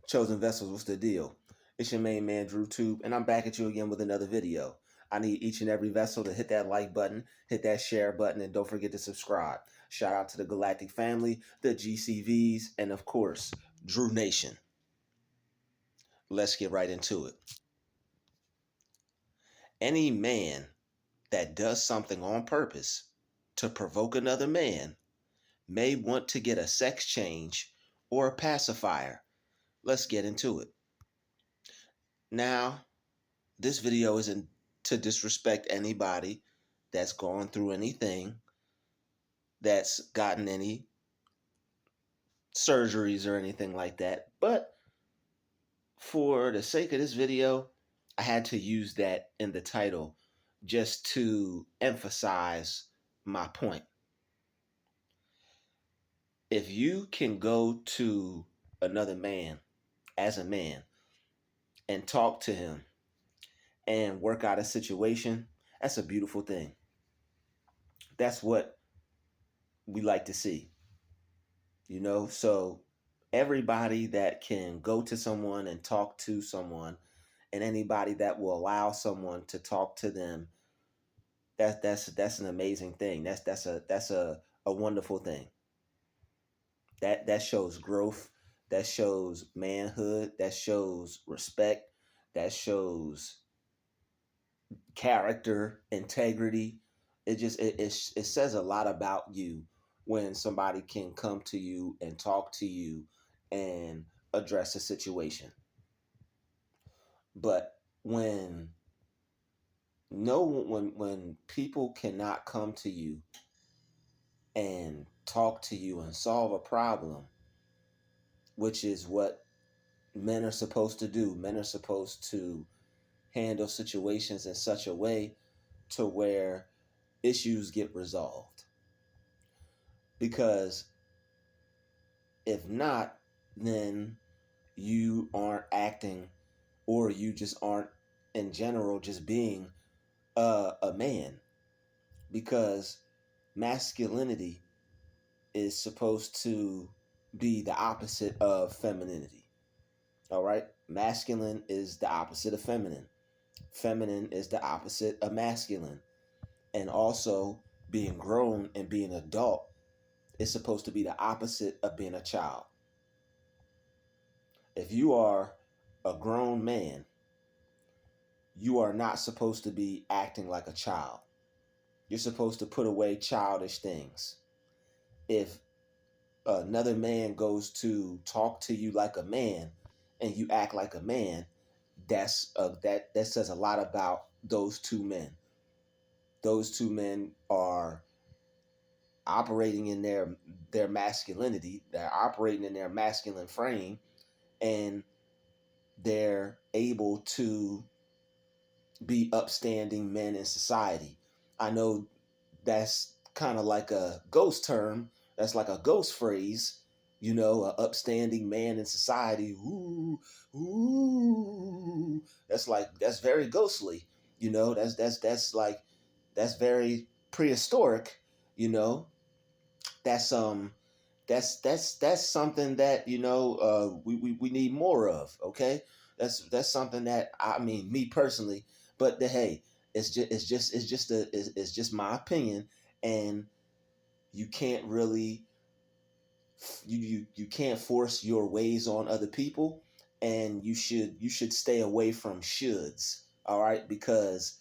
Chosen Vessels, what's the deal? It's your main man, Druuill, and I'm back at you again with another video. I need each and every vessel to hit that like button, hit that share button, and don't forget to subscribe. Shout out to the Galactic family, the GCVs, and of course, Drew Nation. Let's get right into it. Any man that does something on purpose to provoke another man may want to get a sex change or a pacifier. Let's get into it. Now, this video isn't to disrespect anybody that's gone through anything, that's gotten any surgeries or anything like that. But for the sake of this video, I had to use that in the title just to emphasize my point. If you can go to another man as a man and talk to him and work out a situation, that's a beautiful thing. That's what we like to see. So everybody that can go to someone and talk to someone, and anybody that will allow someone to talk to them, that's an amazing thing. That's a wonderful thing. That shows growth, that shows manhood, that shows respect, that shows character, integrity. It says a lot about you when somebody can come to you and talk to you and address a situation. But when no when people cannot come to you and talk to you and solve a problem, which is what men are supposed to do. Men are supposed to handle situations in such a way to where issues get resolved. Because if not, then you aren't acting, or you just aren't in general just being a man. Because masculinity is supposed to be the opposite of femininity. All right? Masculine is the opposite of feminine. Feminine is the opposite of masculine. And also, being grown and being adult is supposed to be the opposite of being a child. If you are a grown man, you are not supposed to be acting like a child. You're supposed to put away childish things. If another man goes to talk to you like a man and you act like a man, that says a lot about those two men. Those two men are operating in their masculinity. They're operating in their masculine frame, and they're able to be upstanding men in society. I know that's kind of like a ghost term. That's like a ghost phrase, an upstanding man in society. Ooh, ooh. That's very ghostly. That's very prehistoric. You know, that's that's something that we need more of. Okay, that's something that, I mean, me personally, but hey, it's just my opinion. And you can't really you can't force your ways on other people, and you should stay away from shoulds. All right, because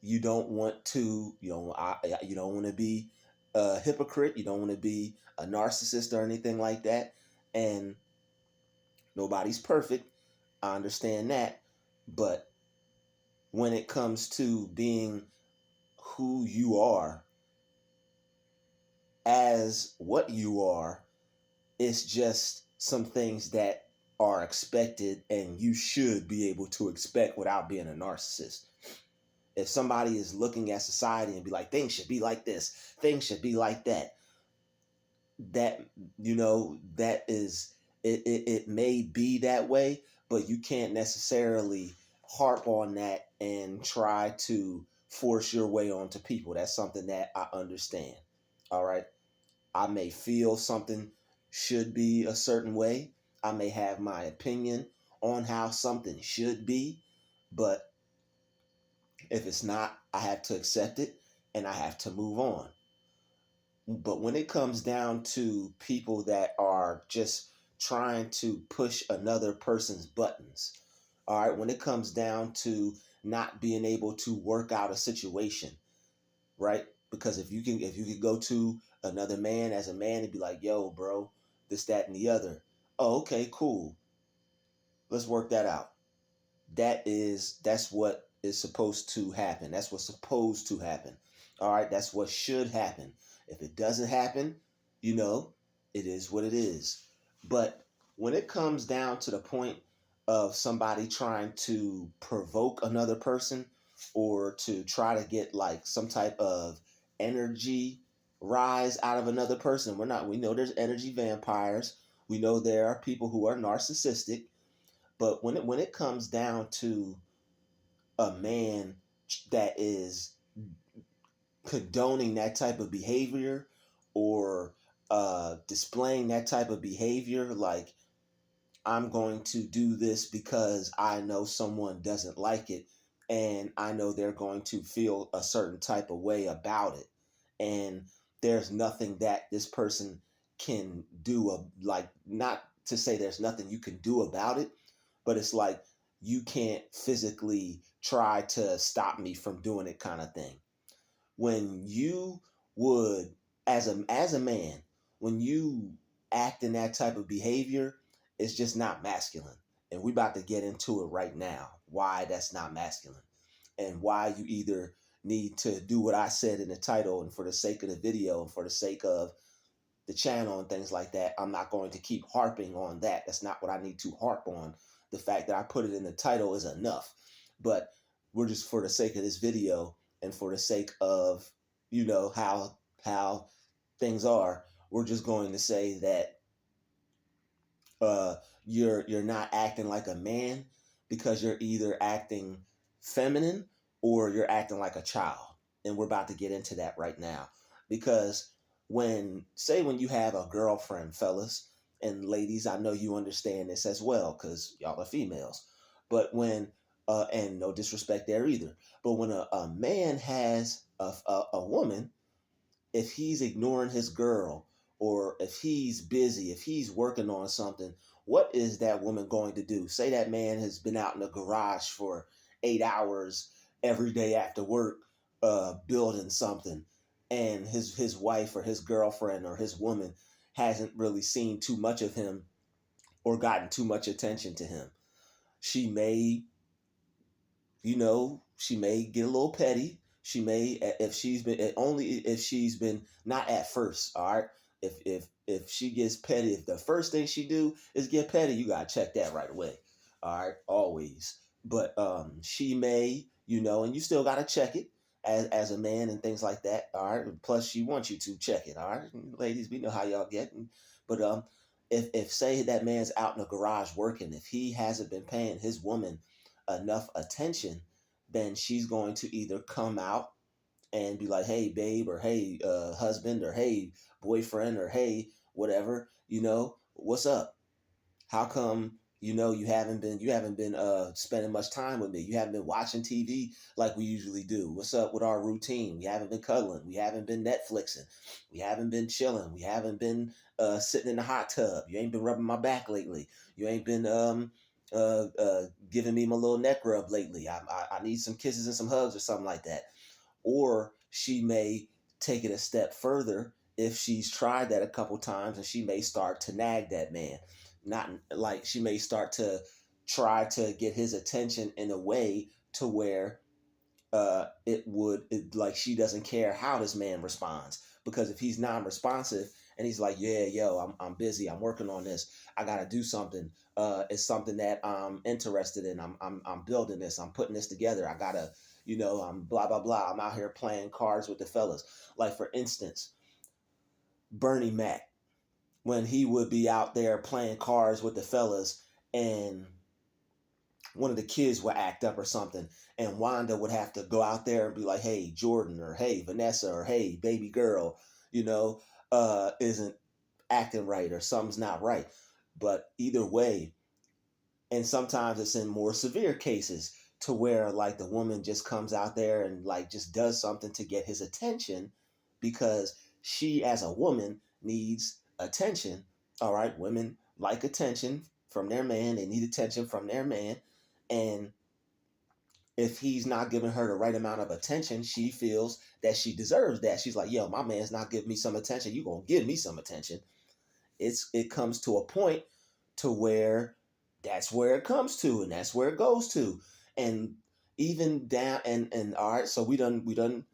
you don't want to you don't want to be a hypocrite. You don't want to be a narcissist or anything like that. And nobody's perfect, I understand that. But when it comes to being who you are as what you are, it's just some things that are expected, and you should be able to expect without being a narcissist. If somebody is looking at society and be like, things should be like this, things should be like that, that that is it may be that way, but you can't necessarily harp on that and try to force your way onto people. That's something that I understand. All right, I may feel something should be a certain way. I may have my opinion on how something should be, but if it's not, I have to accept it and I have to move on. But when it comes down to people that are just trying to push another person's buttons, all right, when it comes down to not being able to work out a situation, right? Because if you could go to another man as a man and be like, yo, bro, this, that, and the other. Oh, okay, cool. Let's work that out. That's what is supposed to happen. That's what's supposed to happen. All right, that's what should happen. If it doesn't happen, you know, it is what it is. But when it comes down to the point of somebody trying to provoke another person or to try to get like some type of energy rise out of another person, we know there's energy vampires. We know there are people who are narcissistic, but when it comes down to a man that is condoning that type of behavior or displaying that type of behavior, like I'm going to do this because I know someone doesn't like it and I know they're going to feel a certain type of way about it. And there's nothing that this person can do, like, not to say there's nothing you can do about it, but it's like you can't physically try to stop me from doing it kind of thing. When you would, as a man, when you act in that type of behavior, it's just not masculine. And we about to get into it right now, why that's not masculine and why you either need to do what I said in the title, and for the sake of the video and for the sake of the channel and things like that, I'm not going to keep harping on that. That's not what I need to harp on. The fact that I put it in the title is enough. But we're just, for the sake of this video and for the sake of, how things are, we're just going to say that uh, you're not acting like a man because you're either acting feminine or you're acting like a child. And we're about to get into that right now. Because when you have a girlfriend, fellas and ladies, I know you understand this as well because y'all are females. But and no disrespect there either, but when a man has a woman, if he's ignoring his girl or if he's busy, if he's working on something, what is that woman going to do? Say that man has been out in the garage for 8 hours every day after work, building something, and his wife or his girlfriend or his woman hasn't really seen too much of him or gotten too much attention to him. She may she may get a little petty. She may, if she's been, only if she's been, not at first. All right. If she gets petty, if the first thing she do is get petty, you gotta check that right away. All right, always. But she may, and you still gotta check it as a man and things like that. All right. Plus, she wants you to check it. All right, ladies, we know how y'all get. But if say that man's out in the garage working, if he hasn't been paying his woman enough attention, then she's going to either come out and be like, hey, babe, or hey, husband, or hey, boyfriend, or hey, whatever, what's up? How come, you haven't been spending much time with me? You haven't been watching TV like we usually do. What's up with our routine? We haven't been cuddling. We haven't been Netflixing. We haven't been chilling. We haven't been sitting in the hot tub. You ain't been rubbing my back lately. You ain't been giving me my little neck rub lately. I need some kisses and some hugs or something like that. Or she may take it a step further if she's tried that a couple times, and she may start to nag that man. Not like, she may start to try to get his attention in a way to where like, she doesn't care how this man responds, because if he's non-responsive and he's like, yeah, yo, I'm busy, I'm working on this, I gotta do something, it's something that I'm interested in, I'm building this, I'm putting this together, I gotta, I'm blah blah blah, I'm out here playing cards with the fellas. Like, for instance, Bernie Mac, when he would be out there playing cards with the fellas, and one of the kids would act up or something, and Wanda would have to go out there and be like, hey, Jordan, or hey, Vanessa, or hey, baby girl, isn't acting right, or something's not right. But either way, and sometimes it's in more severe cases to where like the woman just comes out there and like just does something to get his attention because she as a woman needs attention. All right, women like attention from their man, they need attention from their man. And if he's not giving her the right amount of attention, she feels that she deserves that. She's like, yo, my man's not giving me some attention, you gonna give me some attention. It comes to a point to where that's where it comes to, and that's where it goes to. And even down, and all right, so we done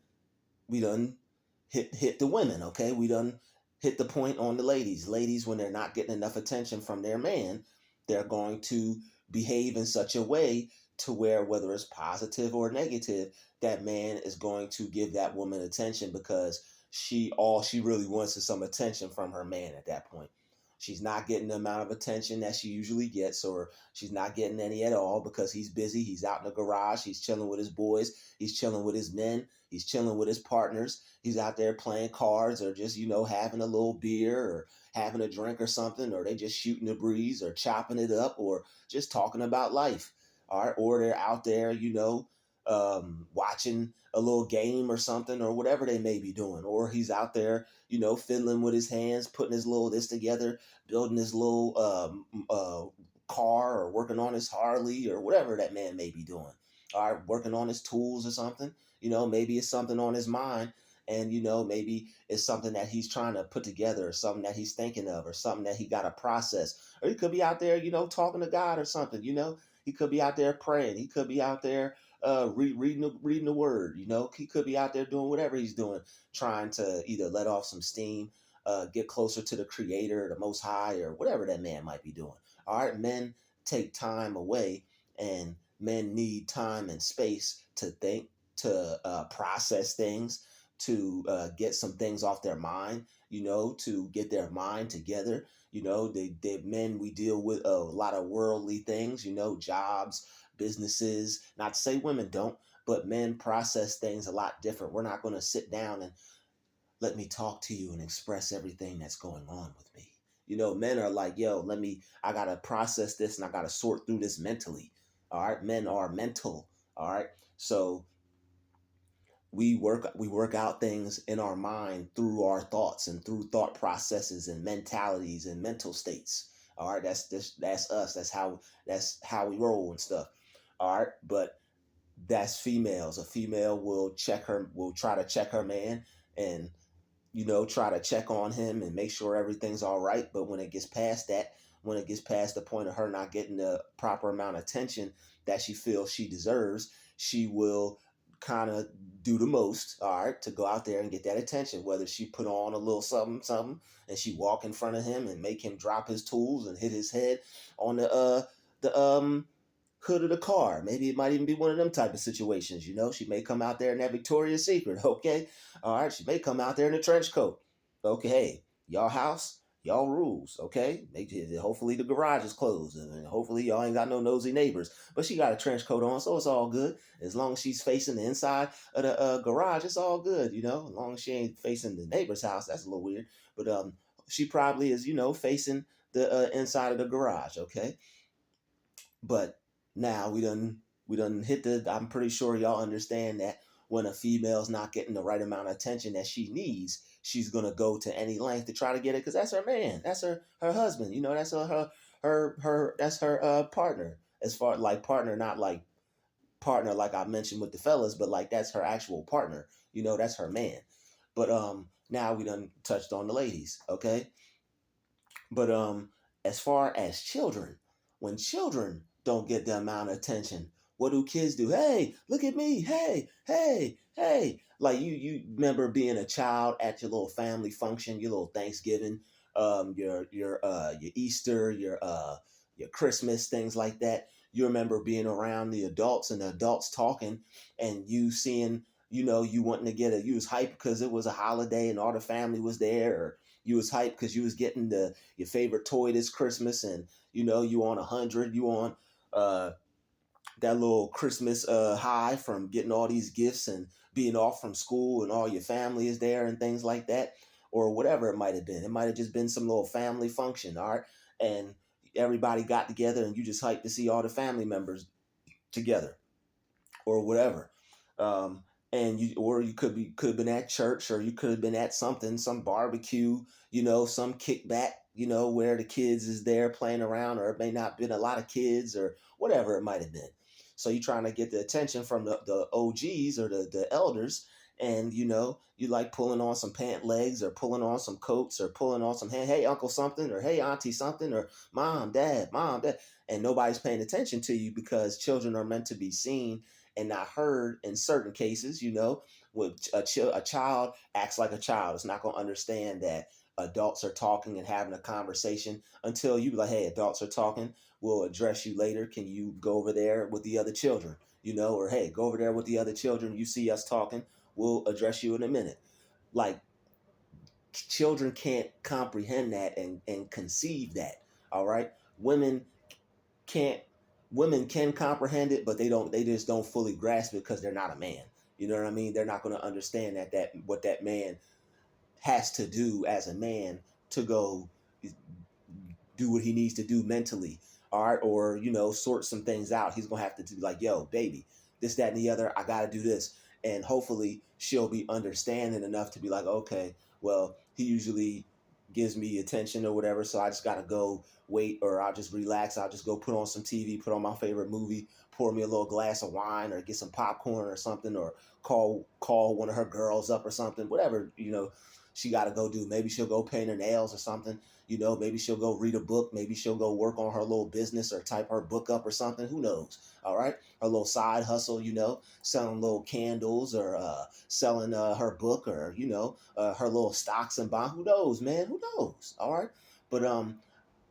hit the women. Okay, we done hit the point on the ladies. Ladies, when they're not getting enough attention from their man, they're going to behave in such a way to where, whether it's positive or negative, that man is going to give that woman attention because she really wants is some attention from her man at that point. She's not getting the amount of attention that she usually gets, or she's not getting any at all because he's busy. He's out in the garage. He's chilling with his boys. He's chilling with his men. He's chilling with his partners. He's out there playing cards or just, having a little beer or having a drink or something, or they just shooting the breeze or chopping it up or just talking about life. All right. Or they're out there, watching a little game or something or whatever they may be doing. Or he's out there, fiddling with his hands, putting his little this together, building his little car or working on his Harley or whatever that man may be doing. All right, working on his tools or something. Maybe it's something on his mind, and maybe it's something that he's trying to put together, or something that he's thinking of, or something that he got to process. Or he could be out there, talking to God or something. He could be out there praying. He could be out there reading the word. He could be out there doing whatever he's doing, trying to either let off some steam, get closer to the Creator, the Most High, or whatever that man might be doing. All right, men take time away, and men need time and space to think, to process things, to get some things off their mind, to get their mind together. They men, we deal with a lot of worldly things, jobs, businesses. Not to say women don't, but men process things a lot different. We're not going to sit down and let me talk to you and express everything that's going on with me. Men are like, yo, I got to process this and I got to sort through this mentally. All right. Men are mental. All right. So we work out things in our mind through our thoughts and through thought processes and mentalities and mental states. All right. That's us. That's how we roll and stuff. All right. But that's females. A female will try to check her man and try to check on him and make sure everything's all right. But when it gets past that, when it gets past the point of her not getting the proper amount of attention that she feels she deserves, she will kind of do the most, all right, to go out there and get that attention. Whether she put on a little something, something, and she walk in front of him and make him drop his tools and hit his head on the hood of the car. Maybe it might even be one of them type of situations. She may come out there in that Victoria's Secret. Okay, all right. She may come out there in a trench coat. Okay, hey, y'all house, y'all rules. Okay, hopefully the garage is closed, and hopefully y'all ain't got no nosy neighbors. But she got a trench coat on, so it's all good. As long as she's facing the inside of the garage, it's all good. As long as she ain't facing the neighbor's house, that's a little weird. But she probably is, facing the inside of the garage. Okay, but now we done hit the. I'm pretty sure y'all understand that when a female's not getting the right amount of attention that she needs, she's gonna go to any length to try to get it because that's her man, that's her husband. That's her that's her partner. As far like partner, not like partner like I mentioned with the fellas, but like that's her actual partner. That's her man. But now we done touched on the ladies. Okay, but as far as children, when children don't get the amount of attention, what do kids do? Hey, look at me. Hey, hey, hey. Like you remember being a child at your little family function, your little Thanksgiving, your Easter, your Christmas, things like that. You remember being around the adults and the adults talking and you seeing, you wanting to you was hyped because it was a holiday and all the family was there, or you was hyped because you was getting your favorite toy this Christmas, and you on 100, you on uh that little Christmas high from getting all these gifts and being off from school and all your family is there and things like that, or whatever it might have been. It might have just been some little family function, all right, and everybody got together and you just hyped to see all the family members together or whatever. Um, and you could have been at church, or you could have been at something, some barbecue, some kickback, where the kids is there playing around, or it may not been a lot of kids or whatever it might have been. So you're trying to get the attention from the OGs or the elders, and you like pulling on some pant legs or pulling on some coats or pulling on some hey uncle something or hey auntie something or mom dad, and nobody's paying attention to you because children are meant to be seen and not heard in certain cases. When a child acts like a child, it's not going to understand that adults are talking and having a conversation until you be like, hey, adults are talking, we'll address you later, can you go over there with the other children, or hey, go over there with the other children, you see us talking, we'll address you in a minute. Like, children can't comprehend that and conceive that. All right, can't women can comprehend it, but they just don't fully grasp it because they're not a man. You know what I mean? They're not going to understand that what that man has to do as a man to go do what he needs to do mentally, all right, or sort some things out. He's gonna have to do like, yo, baby, this, that, and the other. I gotta do this, and hopefully she'll be understanding enough to be like, okay, well, he usually gives me attention or whatever, so I just gotta go wait, or I'll just relax. I'll just go put on some TV, put on my favorite movie, pour me a little glass of wine, or get some popcorn or something, or call one of her girls up or something, whatever she got to go do. Maybe she'll go paint her nails or something. Maybe she'll go read a book. Maybe she'll go work on her little business or type her book up or something. Who knows? All right. Her little side hustle, selling little candles or selling her book or, her little stocks and bonds. Who knows, man? Who knows? All right. But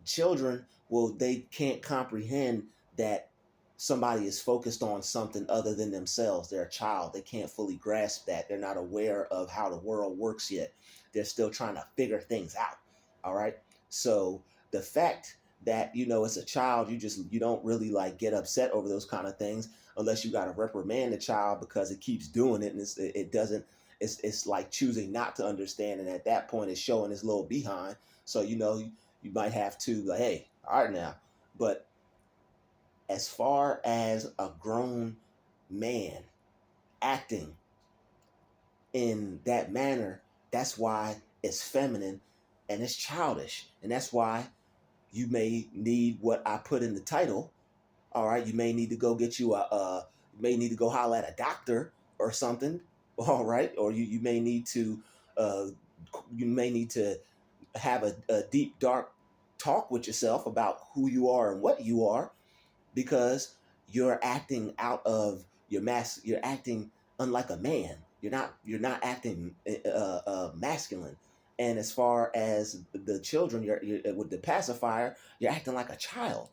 children, well, they can't comprehend that somebody is focused on something other than themselves. They're a child. They can't fully grasp that. They're not aware of how the world works yet. They're still trying to figure things out. All right. So the fact that, it's a child, you don't really like get upset over those kind of things unless you got to reprimand the child because it keeps doing it. And it doesn't, it's like choosing not to understand. And at that point it's showing his little behind. So, you might have to like, hey, all right now. But as far as a grown man acting in that manner, that's why it's feminine and it's childish. And that's why you may need what I put in the title. All right, you may need to go get you may need to go holler at a doctor or something. All right, or you may need to uh, have a deep dark talk with yourself about who you are and what you are, because you're acting out of your you're acting unlike a man. You're not acting masculine. And as far as the children, you're with the pacifier, you're acting like a child.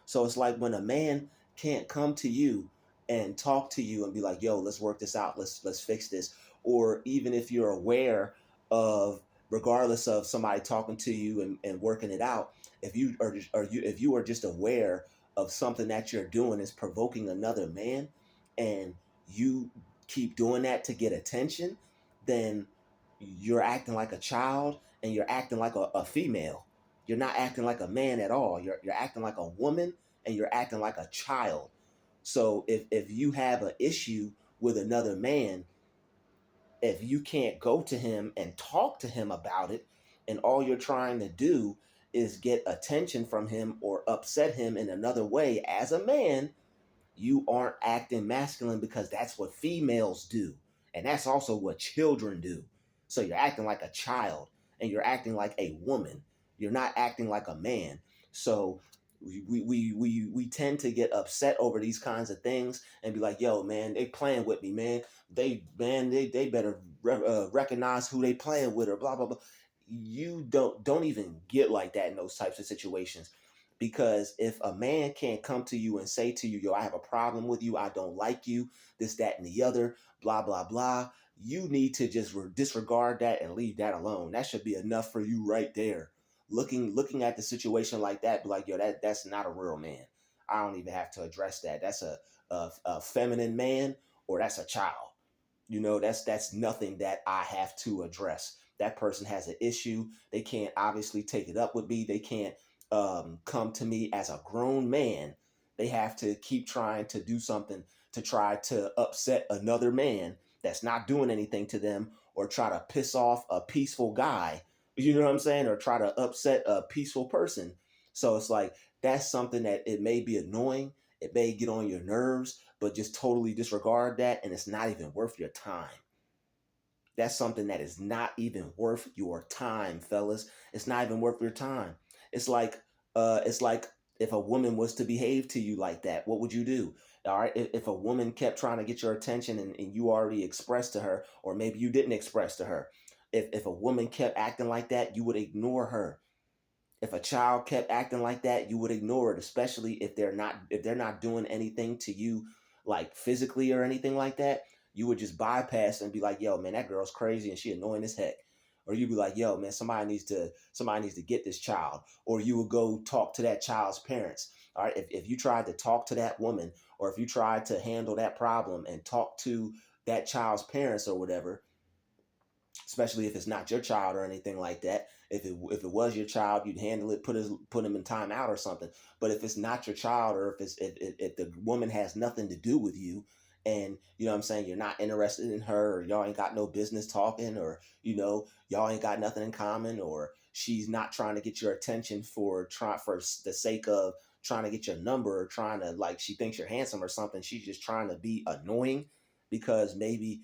So it's like when a man can't come to you and talk to you and be like, "Yo, let's work this out. Let's fix this." Or even if you're aware of, regardless of somebody talking to you and working it out, if you are just aware of something that you're doing is provoking another man, and you keep doing that to get attention, then you're acting like a child and you're acting like a female. You're not acting like a man at all. You're acting like a woman and you're acting like a child. So if you have an issue with another man, if you can't go to him and talk to him about it, and all you're trying to do is get attention from him or upset him in another way as a man, you aren't acting masculine, because that's what females do. And that's also what children do. So you're acting like a child and you're acting like a woman. You're not acting like a man. So we tend to get upset over these kinds of things and be like, yo, man, they playing with me, man. They better recognize who they playing with, or blah, blah, blah. You don't even get like that in those types of situations. Because if a man can't come to you and say to you, yo, I have a problem with you, I don't like you, this, that, and the other, blah, blah, blah, you need to just disregard that and leave that alone. That should be enough for you right there. Looking at the situation like that, be like, yo, that's not a real man. I don't even have to address that. That's a feminine man, or that's a child. That's nothing that I have to address. That person has an issue. They can't obviously take it up with me. They can't come to me as a grown man, they have to keep trying to do something to try to upset another man that's not doing anything to them, or try to piss off a peaceful guy, you know what I'm saying, or try to upset a peaceful person. So it's like, that's something that it may be annoying, it may get on your nerves, but just totally disregard that, and it's not even worth your time. That's something that is not even worth your time, fellas. It's not even worth your time. It's like, it's like if a woman was to behave to you like that, what would you do? All right. If a woman kept trying to get your attention, and you already expressed to her, or maybe you didn't express to her, if a woman kept acting like that, you would ignore her. If a child kept acting like that, you would ignore it, especially if they're not doing anything to you, like physically or anything like that. You would just bypass and be like, "Yo, man, that girl's crazy and she annoying as heck." Or you'd be like, "Yo, man, somebody needs to get this child." Or you would go talk to that child's parents. All right, if you tried to talk to that woman, or if you tried to handle that problem and talk to that child's parents or whatever, especially if it's not your child or anything like that. If it was your child, you'd handle it, put him in timeout or something. But if it's not your child, or if the woman has nothing to do with you, and you know what I'm saying, you're not interested in her, or y'all ain't got no business talking, or y'all ain't got nothing in common, or she's not trying to get your attention for the sake of trying to get your number, or trying to, like, she thinks you're handsome or something. She's just trying to be annoying because maybe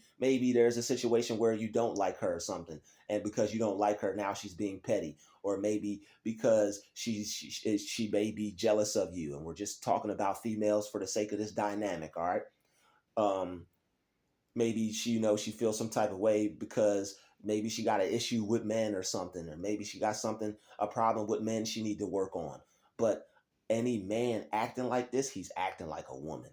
there's a situation where you don't like her or something, and because you don't like her, now she's being petty. Or maybe because she may be jealous of you, and we're just talking about females for the sake of this dynamic. All right. um Maybe she feels some type of way because maybe she got an issue with men or something, or maybe she got a problem with men she need to work on. But any man acting like this, he's acting like a woman,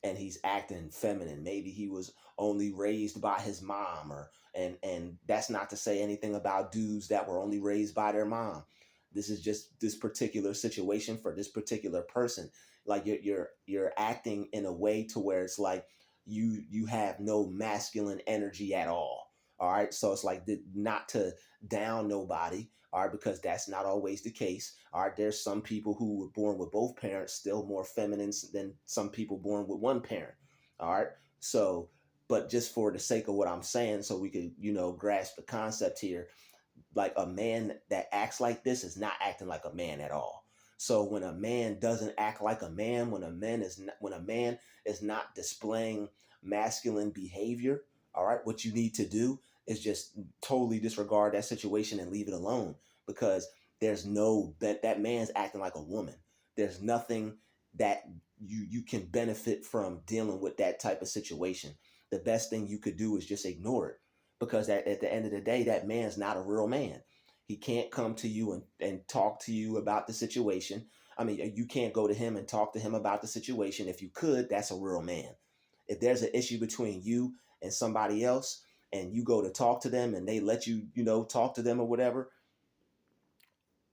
and he's acting feminine. Maybe he was only raised by his mom, or and that's not to say anything about dudes that were only raised by their mom. This is just this particular situation for this particular person. Like, you're acting in a way to where it's like you have no masculine energy at all. All right, so it's like, not to down nobody, all right, because that's not always the case. All right, there's some people who were born with both parents still more feminine than some people born with one parent. All right, so, but just for the sake of what I'm saying, so we could grasp the concept here, like, a man that acts like this is not acting like a man at all. So when a man doesn't act like a man, when a man is not displaying masculine behavior, all right, what you need to do is just totally disregard that situation and leave it alone, because there's no that man's acting like a woman. There's nothing that you can benefit from dealing with that type of situation. The best thing you could do is just ignore it, because at the end of the day, that man's not a real man. He can't come to you and talk to you about the situation. I mean, you can't go to him and talk to him about the situation. If you could, that's a real man. If there's an issue between you and somebody else, and you go to talk to them and they let you, talk to them or whatever,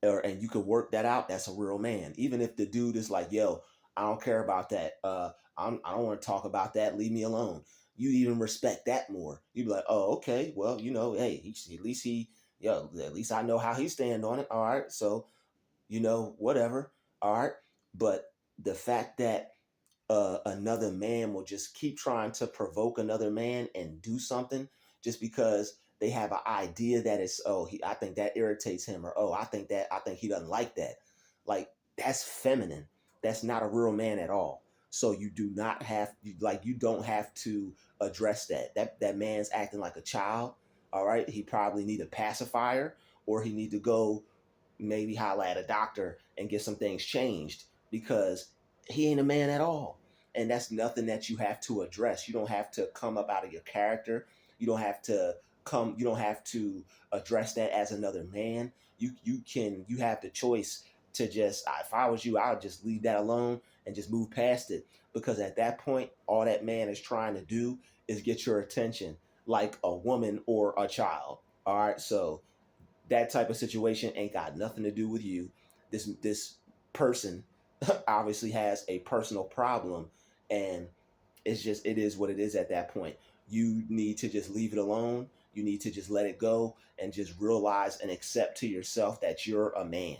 and you could work that out, that's a real man. Even if the dude is like, "Yo, I don't care about that. I don't want to talk about that. Leave me alone." You even respect that more. You'd be like, "Oh, okay. Well, hey, at least I know how he's stand on it. All right, so whatever. All right." But the fact that another man will just keep trying to provoke another man and do something just because they have an idea that it's, "Oh, I think that irritates him," or, "Oh, I think he doesn't like that." Like, that's feminine. That's not a real man at all. So you do not have you don't have to address that. That man's acting like a child. All right, he probably need a pacifier, or he need to go maybe holla at a doctor and get some things changed, because he ain't a man at all. And that's nothing that you have to address. You don't have to come up out of your character. You don't have to address that as another man. You have the choice to just, if I was you, I would just leave that alone and just move past it, because at that point, all that man is trying to do is get your attention, like a woman or a child. All right, so that type of situation ain't got nothing to do with you. This person obviously has a personal problem, and it is what it is at that point. You need to just leave it alone. You need to just let it go and just realize and accept to yourself that you're a man.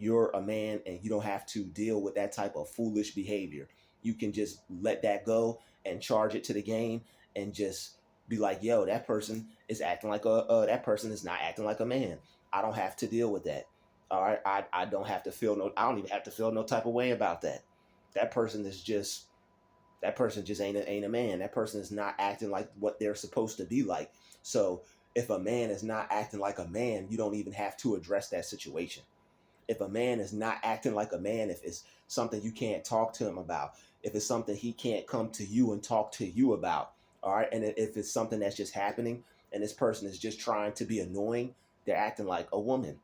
you're a man and you don't have to deal with that type of foolish behavior. You can just let that go and charge it to the game and just be like, yo, that person is acting like that person is not acting like a man. I don't have to deal with that. All right, I don't have to feel no. I don't even have to feel no type of way about that. That person is just that person just ain't a man. That person is not acting like what they're supposed to be like. So if a man is not acting like a man, you don't even have to address that situation. If a man is not acting like a man, if it's something you can't talk to him about, if it's something he can't come to you and talk to you about, all right, and if it's something that's just happening and this person is just trying to be annoying, they're acting like a woman.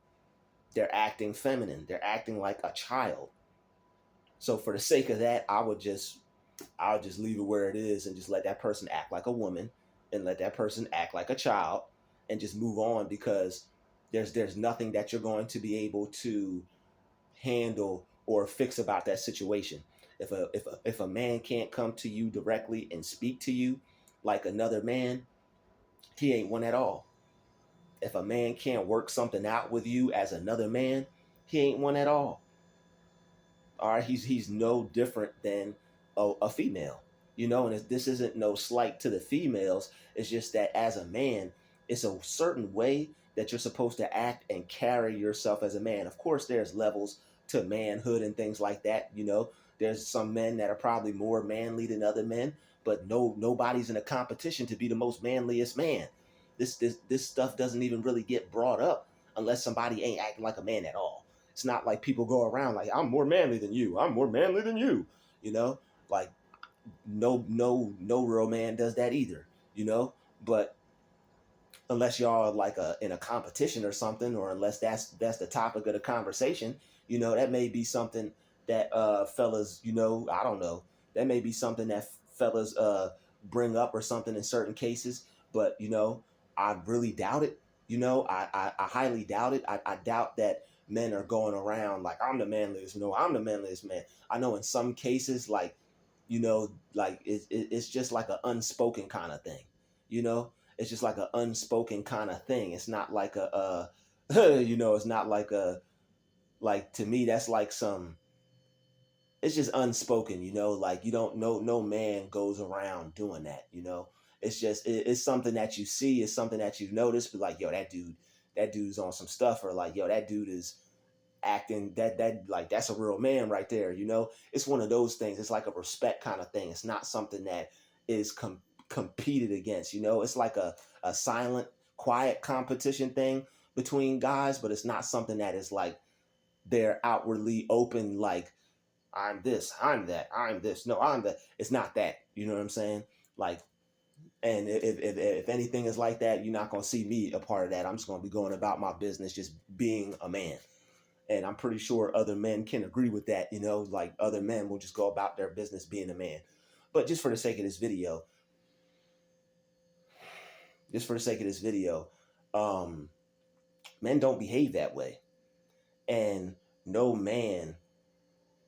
They're acting feminine. They're acting like a child. So for the sake of that, I'll just leave it where it is and just let that person act like a woman and let that person act like a child and just move on, because there's nothing that you're going to be able to handle or fix about that situation. If a man can't come to you directly and speak to you like another man, he ain't one at all. If a man can't work something out with you as another man, he ain't one at all. All right, he's no different than a female, and this isn't no slight to the females. It's just that as a man, it's a certain way that you're supposed to act and carry yourself as a man. Of course, there's levels to manhood and things like that. There's some men that are probably more manly than other men, but nobody's in a competition to be the most manliest man. This stuff doesn't even really get brought up unless somebody ain't acting like a man at all. It's not like people go around like, I'm more manly than you. I'm more manly than you. You know, like no real man does that either. But unless y'all are like in a competition or something, or unless that's the topic of the conversation, that may be something that fellas, I don't know, that may be something that fellas bring up or something in certain cases. But I really doubt it. I highly doubt it. I doubt that men are going around like, I'm the manliest. I'm the manliest man. I know in some cases, like, like it's just like an unspoken kind of thing. you know it's just like an unspoken kind of thing. It's not like it's not like like, to me, that's like it's just unspoken. Like, you don't know, no man goes around doing that. It's just it's something that you see. It's something that you notice, but like, yo, that dude's on some stuff, or like, yo, that dude is acting that like, that's a real man right there. It's one of those things. It's like a respect kind of thing. It's not something that is competed against. It's like a silent, quiet competition thing between guys, but it's not something that is like they're outwardly open, like, I'm this, I'm that, I'm this, no, I'm that. It's not that. You know what I'm saying? Like, and if anything is like that, you're not going to see me a part of that. I'm just going to be going about my business, just being a man. And I'm pretty sure other men can agree with that. Like, other men will just go about their business being a man. But just for the sake of this video, um, men don't behave that way. And no man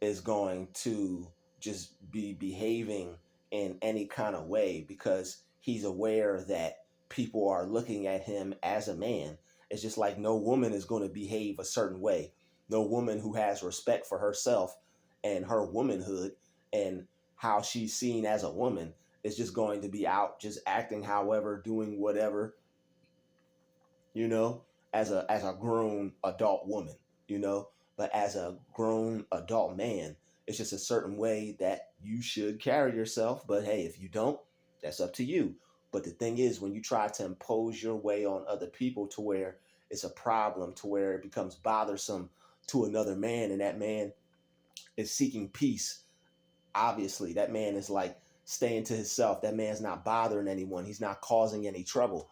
is going to just be behaving in any kind of way because he's aware that people are looking at him as a man. It's just like no woman is going to behave a certain way. No woman who has respect for herself and her womanhood and how she's seen as a woman is just going to be out just acting however, doing whatever, you know, as a grown adult woman, you know. But as a grown adult man, it's just a certain way that you should carry yourself. But hey, if you don't, that's up to you. But the thing is, when you try to impose your way on other people to where it's a problem, to where it becomes bothersome to another man, and that man is seeking peace, obviously that man is like staying to himself. That man's not bothering anyone. He's not causing any trouble.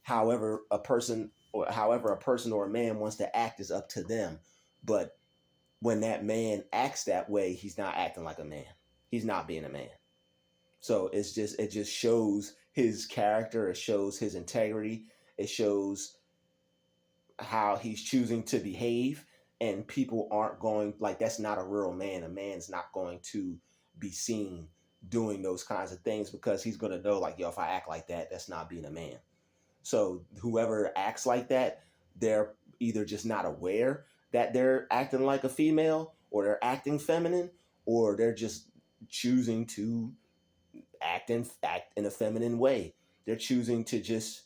However a person or a man wants to act is up to them. But when that man acts that way, he's not acting like a man. He's not being a man. So it just shows his character. It shows his integrity. It shows how he's choosing to behave. And people aren't going, like, that's not a real man. A man's not going to be seen doing those kinds of things, because he's going to know, like, yo, if I act like that, that's not being a man. So whoever acts like that, they're either just not aware, that they're acting like a female, or they're acting feminine, or they're just choosing to act in a feminine way. They're choosing to just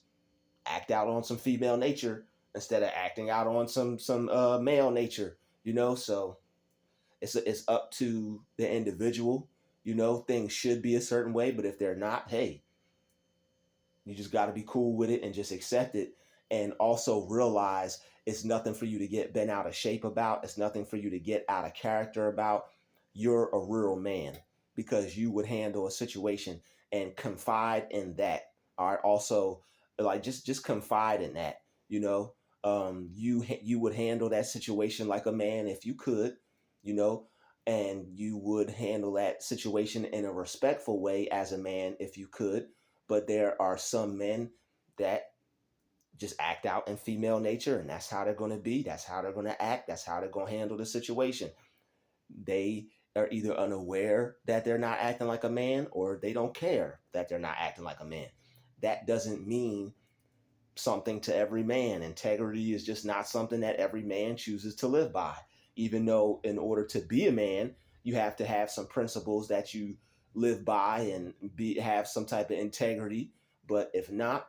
act out on some female nature instead of acting out on some male nature. So it's up to the individual. Things should be a certain way, but if they're not, hey, you just got to be cool with it and just accept it. And also realize it's nothing for you to get bent out of shape about. It's nothing for you to get out of character about. You're a real man because you would handle a situation and confide in that. All right. Also, like just confide in that. You would handle that situation like a man if you could. You know, and you would handle that situation in a respectful way as a man if you could. But there are some men that just act out in female nature, and that's how they're going to be. That's how they're going to act. That's how they're going to handle the situation. They are either unaware that they're not acting like a man, or they don't care that they're not acting like a man. That doesn't mean something to every man. Integrity is just not something that every man chooses to live by. Even though in order to be a man, you have to have some principles that you live by and have some type of integrity. But if not,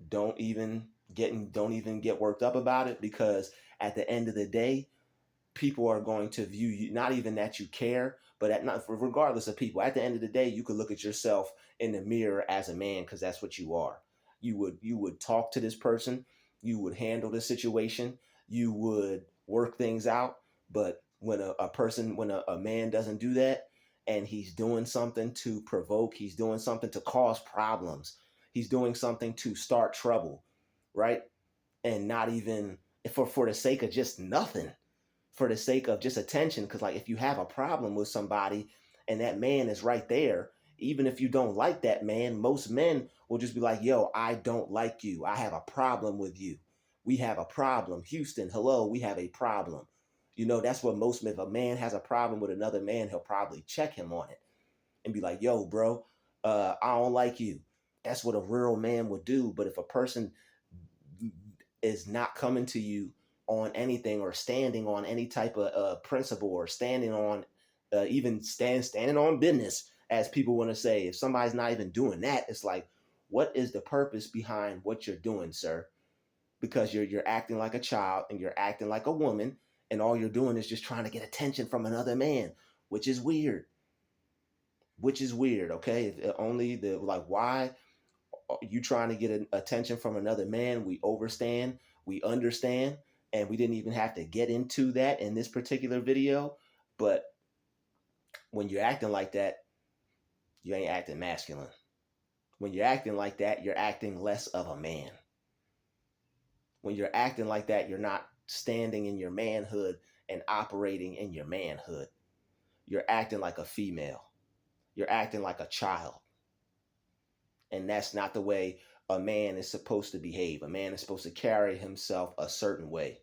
don't even get worked up about it, because at the end of the day, people are going to view you, not even that you care, but not regardless of people. At the end of the day, you could look at yourself in the mirror as a man, because that's what you are. You would talk to this person, you would handle the situation, you would work things out. But when a man doesn't do that, and he's doing something to provoke, he's doing something to cause problems, he's doing something to start trouble, right? And not even for the sake of just nothing, for the sake of just attention. Because like, if you have a problem with somebody and that man is right there, even if you don't like that man, most men will just be like, yo, I don't like you, I have a problem with you, we have a problem, Houston, hello, we have a problem. That's what most men, if a man has a problem with another man, he'll probably check him on it and be like, yo, bro, I don't like you. That's what a real man would do. But if a person is not coming to you on anything, or standing on any type of principle, or standing on even standing on business, as people want to say, if somebody's not even doing that, it's like, what is the purpose behind what you're doing, sir? Because you're acting like a child, and you're acting like a woman, and all you're doing is just trying to get attention from another man, which is weird. Okay, only the like, why you trying to get attention from another man? We overstand, we understand, and we didn't even have to get into that in this particular video. But when you're acting like that, you ain't acting masculine. When you're acting like that, you're acting less of a man. When you're acting like that, you're not standing in your manhood and operating in your manhood. You're acting like a female. You're acting like a child. And that's not the way a man is supposed to behave. A man is supposed to carry himself a certain way.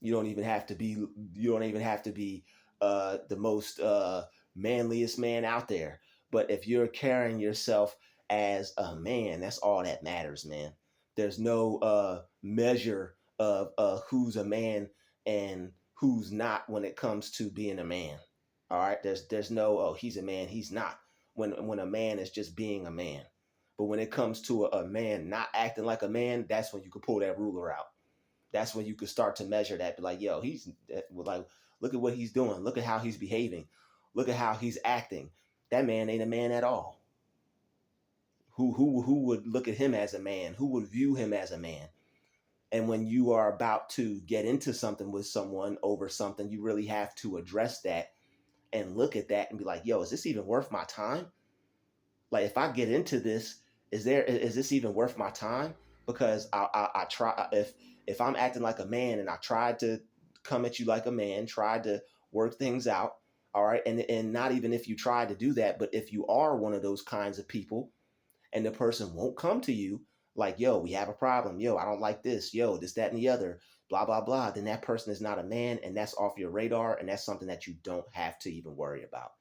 You don't even have to be. You don't even have to be the most manliest man out there. But if you're carrying yourself as a man, that's all that matters, man. There's no measure of who's a man and who's not when it comes to being a man. All right. There's no, oh, he's a man, he's not. When a man is just being a man. But when it comes to a man not acting like a man, that's when you can pull that ruler out. That's when you could start to measure that. Be like, yo, he's like, look at what he's doing. Look at how he's behaving. Look at how he's acting. That man ain't a man at all. Who would look at him as a man? Who would view him as a man? And when you are about to get into something with someone over something, you really have to address that and look at that and be like, yo, is this even worth my time? Like, if I get into this, is this even worth my time? Because I try, if I'm acting like a man and I tried to come at you like a man, tried to work things out, all right, and not even if you try to do that, but if you are one of those kinds of people and the person won't come to you like, yo, we have a problem, yo, I don't like this, yo, this, that, and the other, blah, blah, blah, then that person is not a man, and that's off your radar, and that's something that you don't have to even worry about.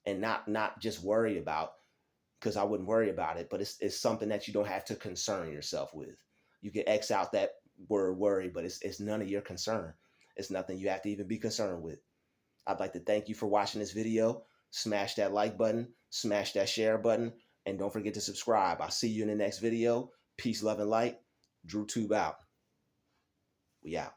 And not just worry about, because I wouldn't worry about it, but it's something that you don't have to concern yourself with. You can X out word worry, but it's none of your concern. It's nothing you have to even be concerned with. I'd like to thank you for watching this video. Smash that like button, smash that share button, and don't forget to subscribe. I'll see you in the next video. Peace, love, and light. Druuill out. We out.